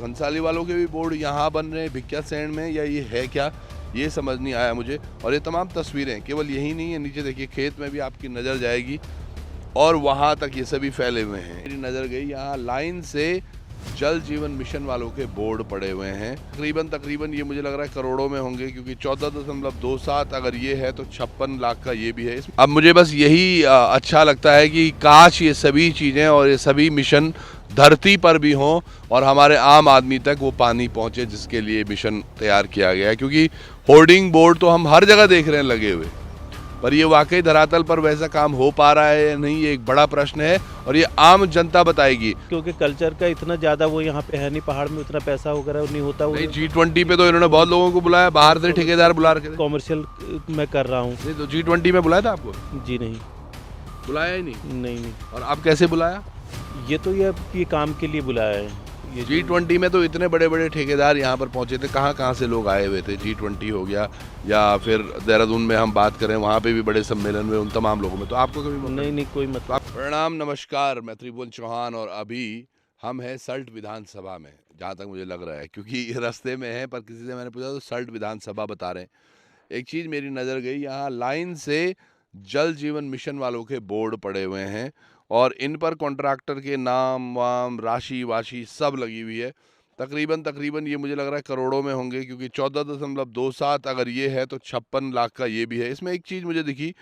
घनसाली वालों के भी बोर्ड यहाँ बन रहे हैं भिक्या सैंड में, या ये है क्या, ये समझ नहीं आया मुझे। और ये तमाम तस्वीरें केवल यही नहीं है, नीचे देखिए खेत में भी आपकी नज़र जाएगी और वहाँ तक ये सभी फैले हुए हैं। मेरी नज़र गई यहाँ लाइन से जल जीवन मिशन वालों के बोर्ड पड़े हुए हैं। तकरीबन ये मुझे लग रहा है करोड़ों में होंगे, क्योंकि 14.27 अगर ये है तो 56 लाख का ये भी है। अब मुझे बस यही अच्छा लगता है कि काश ये सभी चीज़ें और ये सभी मिशन धरती पर भी हों और हमारे आम आदमी तक वो पानी पहुंचे जिसके लिए मिशन तैयार किया गया है। क्योंकि होर्डिंग बोर्ड तो हम हर जगह देख रहे हैं लगे हुए, पर ये वाकई धरातल पर वैसा काम हो पा रहा है या नहीं, ये एक बड़ा प्रश्न है और ये आम जनता बताएगी। क्योंकि कल्चर का इतना ज़्यादा वो यहाँ पे है नहीं, पहाड़ में उतना पैसा वगैरह नहीं होता। नहीं, G20 पे तो इन्होंने बहुत लोगों को बुलाया, बाहर से ठेकेदार बुला रखे थे। कॉमर्शियल मैं कर रहा हूँ। नहीं तो G20 में बुलाया था आपको? जी नहीं, बुलाया ही नहीं। नहीं। और आप कैसे बुलाया? ये तो ये काम के लिए बुलाया है। G20 में तो इतने बड़े बड़े ठेकेदार यहाँ पर पहुँचे थे, कहाँ से लोग आए हुए थे। G20 हो गया या फिर देहरादून में हम बात करें, वहाँ पे भी बड़े सम्मेलन में उन तमाम लोगों में। तो आपको कभी नहीं कोई मतलब। प्रणाम, नमस्कार, मैं त्रिभुवन चौहान और अभी हम हैं सल्ट विधानसभा में, जहाँ तक मुझे लग रहा है, क्योंकि रास्ते में है पर किसी से मैंने पूछा तो सल्ट विधानसभा बता रहे हैं। एक चीज़ मेरी नज़र गई, यहाँ लाइन से जल जीवन मिशन वालों के बोर्ड पड़े हुए हैं और इन पर कॉन्ट्रैक्टर के नाम वाम राशि वाशी सब लगी हुई है। तकरीबन ये मुझे लग रहा है करोड़ों में होंगे, क्योंकि 14.27 अगर ये है तो 56 लाख का ये भी है। इसमें एक चीज़ मुझे दिखी,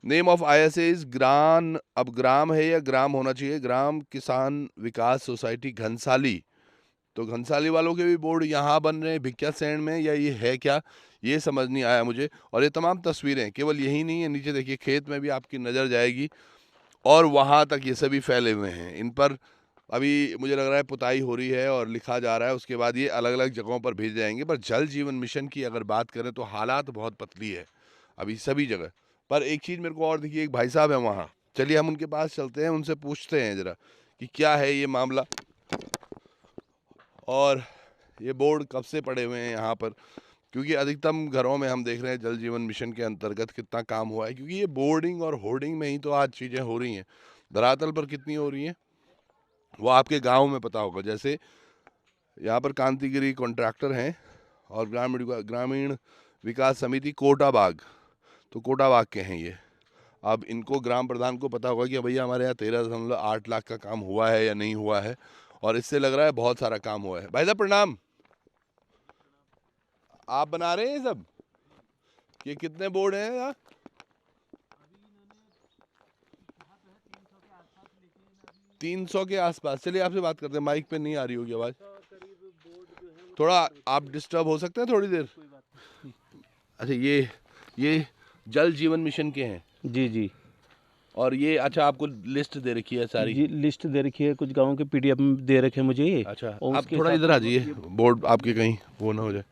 name of ISA is gram, अब ग्राम है या ग्राम होना चाहिए, ग्राम किसान विकास सोसाइटी घनसाली। तो घनसाली वालों के भी बोर्ड यहाँ बन रहे हैं भिक्या सैंड में, या ये है क्या, ये समझ नहीं आया मुझे। और ये तमाम तस्वीरें केवल यही नहीं है, नीचे देखिए खेत में भी आपकी नज़र जाएगी और वहाँ तक ये सभी फैले हुए हैं। इन पर अभी मुझे लग रहा है पुताई हो रही है और लिखा जा रहा है, उसके बाद ये अलग अलग जगहों पर भेजे जाएंगे। पर जल जीवन मिशन की अगर बात करें तो हालात बहुत पतली है अभी सभी जगह। पर एक चीज़ मेरे को और दिखी, एक भाई साहब है वहाँ, चलिए हम उनके पास चलते हैं, उनसे पूछते हैं ज़रा कि क्या है ये मामला और ये बोर्ड कब से पड़े हुए हैं यहाँ पर। क्योंकि अधिकतम घरों में हम देख रहे हैं जल जीवन मिशन के अंतर्गत कितना काम हुआ है, क्योंकि ये बोर्डिंग और होर्डिंग में ही तो आज चीज़ें हो रही हैं। धरातल पर कितनी हो रही हैं वो आपके गांव में पता होगा। जैसे यहाँ पर कांतिगिरी कॉन्ट्रैक्टर हैं और ग्रामीण विकास समिति कोटाबाग, तो कोटाबाग के हैं ये। अब इनको ग्राम प्रधान को पता होगा कि भैया हमारे यहाँ 13.8 लाख का काम हुआ है या नहीं हुआ है, और इससे लग रहा है बहुत सारा काम हुआ है। भाई साहब प्रणाम, आप बना रहे हैं सब? ये कितने बोर्ड हैं यार? 300 के आसपास। चलिए आपसे बात करते हैं, माइक पे नहीं आ रही होगी आवाज़, थोड़ा आप डिस्टर्ब हो सकते हैं थोड़ी देर। अच्छा, ये जल जीवन मिशन के हैं? जी। और ये अच्छा आपको लिस्ट दे रखी है सारी? जी लिस्ट दे रखी है, कुछ गाँव के PDF में दे रखे हैं मुझे ये। अच्छा, आप थोड़ा इधर आ जाइए, बोर्ड आपके कहीं वो ना हो जाए।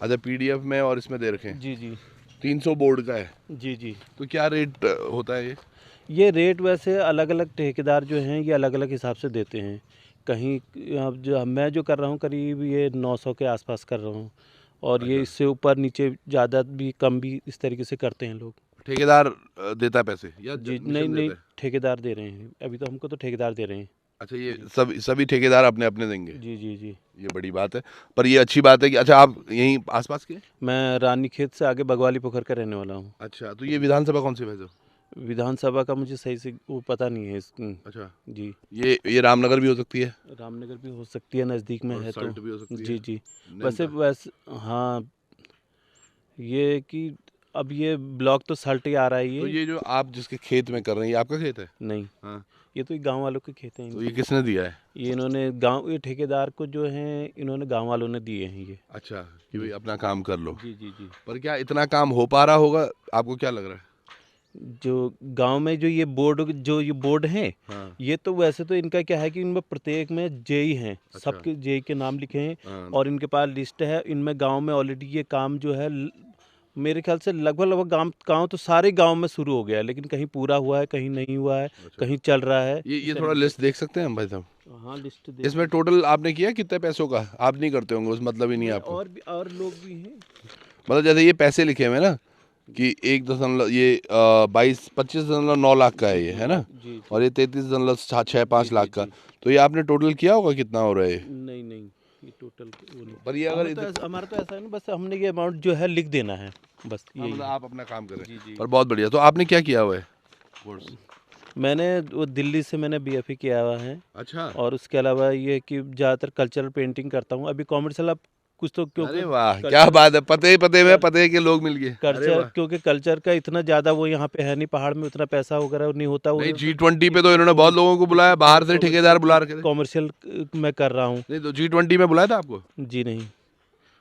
अच्छा, PDF में और इसमें दे रखे हैं? जी 300 बोर्ड का है? जी। तो क्या रेट होता है ये रेट वैसे अलग अलग ठेकेदार जो हैं ये अलग अलग हिसाब से देते हैं। कहीं अब जो मैं जो कर रहा हूँ करीब ये 900 के आसपास कर रहा हूँ, और ये इससे ऊपर नीचे ज़्यादा भी कम भी इस तरीके से करते हैं लोग। ठेकेदार देता है पैसे या जी नहीं ठेकेदार दे रहे हैं अभी तो, हमको तो ठेकेदार दे रहे हैं। अच्छा, ये सभी ठेकेदार अपने अपने देंगे? जी। ये बड़ी बात है, पर ये अच्छी बात है कि अच्छा आप यहीं आसपास के? मैं रानीखेत से आगे बगवाली पोखर का रहने वाला हूँ। अच्छा, तो ये विधानसभा कौन सी वैसे? विधानसभा का मुझे सही से वो पता नहीं है। अच्छा जी, ये रामनगर भी हो सकती है? रामनगर भी हो सकती है, नज़दीक में है तो। भी हो सकती है। जी वैसे हाँ, ये कि अब ये ब्लॉक तो सल्ट ही आ रहा है। तो ये जो आप जिसके खेत में कर रहे हैं, ये आपका खेत है? नहीं, हाँ। ये तो गांव वालों के खेत हैं। तो ये किसने दिया है? ये इन्होंने ये ठेकेदार को जो है इन्होंने गांव वालों ने दिए हैं ये। अच्छा, कि भाई अपना काम कर लो। जी। पर क्या इतना काम हो पा रहा होगा, आपको क्या लग रहा है? जो गांव में जो ये बोर्ड हैं, हाँ। ये तो वैसे तो इनका क्या है कि इनमें प्रत्येक में जेई हैं। अच्छा। सबके जेई के नाम लिखे हैं। हाँ। और इनके पास लिस्ट है। इनमें गांव में ऑलरेडी ये काम जो है मेरे ख्याल से लगभग गांव तो सारे गांव में शुरू हो गया है, लेकिन कहीं पूरा हुआ है, कहीं नहीं हुआ है। अच्छा। कहीं चल रहा है। ये थोड़ा लिस्ट देख सकते हैं हम भाई साहब? हाँ, लिस्ट इसमें टोटल आपने किया कितने पैसों का? आप नहीं करते होंगे, उस मतलब ही नहीं आपको। और लोग भी हैं। मतलब जैसे ये पैसे लिखे हुए हैं ना कि 25.9 लाख का है ये, है ना? जी। और ये 33.65 लाख का। तो ये आपने टोटल किया होगा कितना हो रहा है? नहीं ये टोटल वो नहीं। पर ये अगर हमारा तो ऐसा है ना, बस हमने ये अमाउंट जो है लिख देना है, बस यही मतलब है। आप अपना काम करें। जी जी। पर बहुत बढ़िया। तो आपने क्या किया हुआ है कोर्स? मैंने वो दिल्ली से मैंने BFE किया हुआ है, अच्छा। और उसके अलावा ये कि ज़्यादातर कल्चरल पेंटिंग करता हूँ। अभी कॉमर्शियल अब कुछ तो, क्योंकि अरे वाह, क्या कल्चर बात है। पते में पते के लोग मिल गए। अरे कल्चर वाह। क्योंकि कल्चर का इतना ज़्यादा वो यहाँ पे है नहीं, पहाड़ में उतना पैसा वगैरह नहीं होता। नहीं, G20 पे तो इन्होंने बहुत लोगों को बुलाया, बाहर से ठेकेदार बुला रखे थे। कॉमर्शियल मैं कर रहा हूँ। नहीं तो G20 में बुलाया था आपको? जी नहीं,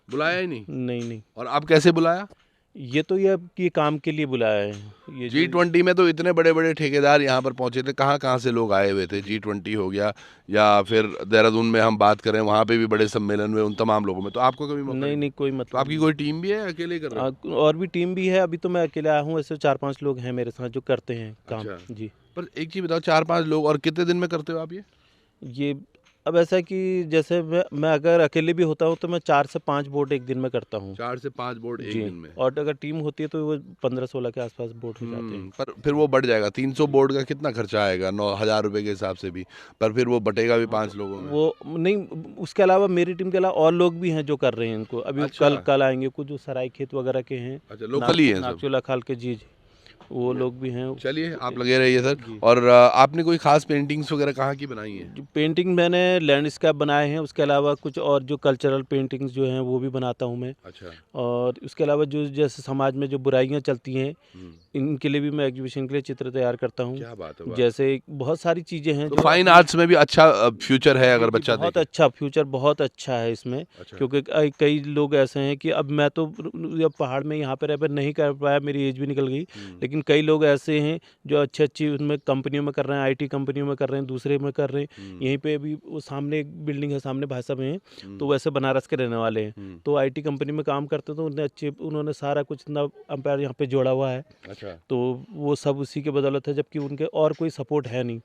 बुलाया ही नहीं। नहीं। और अब कैसे बुलाया? ये तो ये काम के लिए बुलाया है। ये G20 में तो इतने बड़े बड़े ठेकेदार यहाँ पर पहुंचे थे। कहाँ कहाँ से लोग आए हुए थे? G20 हो गया, या फिर देहरादून में हम बात करें, वहाँ पे भी बड़े सम्मेलन हुए, उन तमाम लोगों में। तो आपको कभी मौका नहीं, कोई तो मतलब आपकी कोई टीम भी है, अकेले ही कर रहे हो? और भी टीम भी है। अभी तो मैं अकेला आया हूँ, ऐसे 4-5 लोग हैं मेरे साथ जो करते हैं काम। अच्छा। जी। पर एक चीज़ बताओ, 4-5 लोग, और कितने दिन में करते हो आप ये? अब ऐसा है कि जैसे मैं अगर अकेले भी होता हूँ तो मैं 4 से 5 बोर्ड एक दिन में करता हूँ। 4 से 5 बोर्ड एक जी। दिन में? और अगर टीम होती है तो वो 15-16 के आसपास बोर्ड हो जाते हैं। पर फिर वो बढ़ जाएगा। 300 बोर्ड का कितना खर्चा आएगा? 9,000 रुपए के हिसाब से भी। पर फिर वो बटेगा भी 5 लोगों में। वो नहीं, उसके अलावा मेरी टीम के अलावा और लोग भी हैं जो कर रहे हैं इनको। अभी अच्छा। कल आएंगे कुछ जो सराय खेत वगैरह के हैं। अच्छा, लोकल ही हैं सब? नागचूला खाल के। जी, वो लोग भी हैं। चलिए, आप लगे रहिए सर। जी। और आपने कोई खास पेंटिंग्स वगैरह कहाँ की बनाई है? जो पेंटिंग मैंने लैंडस्केप बनाए हैं, उसके अलावा कुछ और जो कल्चरल पेंटिंग्स जो हैं वो भी बनाता हूँ मैं। अच्छा। और उसके अलावा जो जैसे समाज में जो बुराइयां चलती हैं, हम्म। इनके लिए भी मैं एग्जीबिशन के लिए चित्र तैयार करता हूँ। क्या बात है, वाह। जैसे बहुत सारी चीज़ें हैं तो जो फाइन आर्ट्स में भी अच्छा फ्यूचर है अगर बच्चा बहुत देखे। अच्छा फ्यूचर, बहुत अच्छा है इसमें। अच्छा। क्योंकि कई लोग ऐसे हैं कि अब मैं तो अब पहाड़ में यहाँ पे रह पर नहीं कर पाया, मेरी एज भी निकल गई। लेकिन कई लोग ऐसे हैं जो अच्छी उसमें कंपनियों में कर रहे हैं, IT कंपनियों में कर रहे हैं, दूसरे में कर रहे हैं। यहीं पे भी वो सामने एक बिल्डिंग है, सामने भाई साहब हैं, तो वैसे बनारस के रहने वाले हैं, तो IT कंपनी में काम करते, तो उन्होंने सारा कुछ ना एम्पायर यहाँ पे जोड़ा हुआ है। अच्छा। तो वो सब उसी के बदौलत है, जबकि उनके और कोई सपोर्ट है नहीं।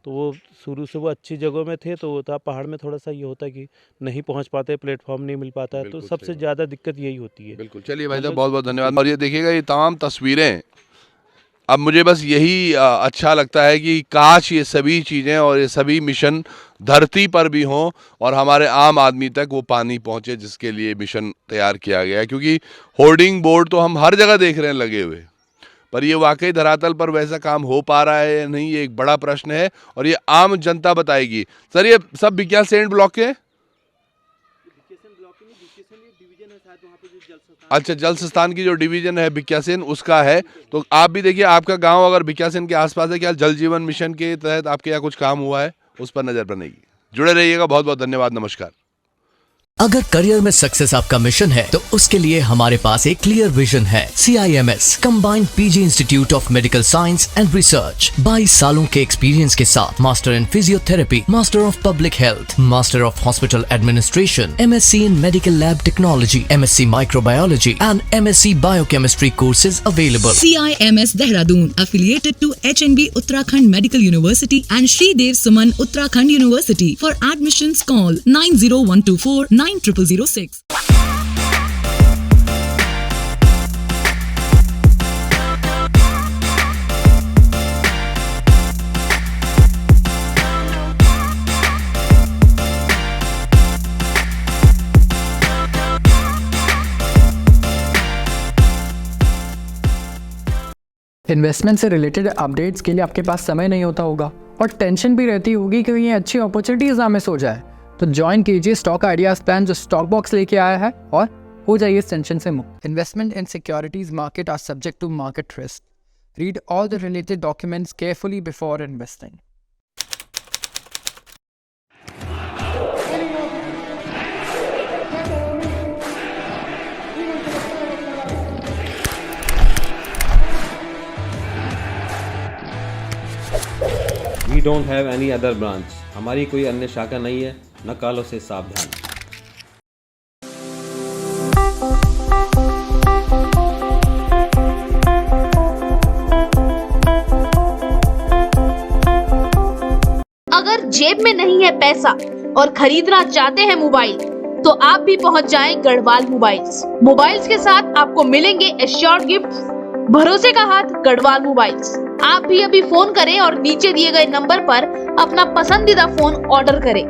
तो वो शुरू से वो अच्छी जगहों में थे। तो होता पहाड़ में थोड़ा सा ये होता है कि नहीं पहुँच पाते, प्लेटफॉर्म नहीं मिल पाता है, तो बिल्कुल सबसे सही। ज़्यादा दिक्कत यही होती है। बिल्कुल। चलिए भाई साहब, मतलब- बहुत बहुत धन्यवाद। और ये देखिएगा, ये तमाम तस्वीरें, अब मुझे बस यही अच्छा लगता है कि काश ये सभी चीज़ें और ये सभी मिशन धरती पर भी हों और हमारे आम आदमी तक वो पानी पहुंचे जिसके लिए मिशन तैयार किया गया है। क्योंकि होर्डिंग बोर्ड तो हम हर जगह देख रहे हैं लगे हुए, पर ये वाकई धरातल पर वैसा काम हो पा रहा है या नहीं, ये एक बड़ा प्रश्न है और ये आम जनता बताएगी। सर, ये सब भिकियासैंण ब्लॉक के? अच्छा, जल संस्थान की जो डिवीजन है भिकियासैंण, उसका है। तो आप भी देखिए, आपका गांव अगर भिकियासैंण के आसपास है, क्या जल जीवन मिशन के तहत आपके यहाँ कुछ काम हुआ है, उस पर नजर बनेगी। जुड़े रहिएगा। बहुत बहुत धन्यवाद। नमस्कार। अगर करियर में सक्सेस आपका मिशन है तो उसके लिए हमारे पास एक क्लियर विजन है। CIMS combined PG institute of medical science and research 22 सालों के एक्सपीरियंस के साथ master in physiotherapy, master of public health, master of hospital administration, MSc in medical lab technology, MSc microbiology and MSc biochemistry courses available. CIMS Dehradun affiliated to HNB Uttarakhand Medical University and Shri Dev Suman Uttarakhand University. For admissions call 90124 9006. Investment से related updates के लिए आपके पास समय नहीं होता होगा और tension भी रहती होगी कि ये अच्छी अपॉर्चुनिटीज ना मिस हो जाए, तो ज्वाइन कीजिए स्टॉक आइडियाज प्लान जो स्टॉक बॉक्स लेके आया है और हो जाइए इस टेंशन से मुक्त। Investment in securities market are subject to market risk. Read all the related documents carefully before investing. We don't have any other branch. हमारी कोई अन्य शाखा नहीं है, न कालों से सावधान। अगर जेब में नहीं है पैसा और खरीदना चाहते हैं मोबाइल, तो आप भी पहुंच जाएं गढ़वाल मोबाइल्स। मोबाइल्स के साथ आपको मिलेंगे एश्योर्ड गिफ्ट। भरोसे का हाथ गढ़वाल मोबाइल्स। आप भी अभी फोन करें और नीचे दिए गए नंबर पर अपना पसंदीदा फोन ऑर्डर करें।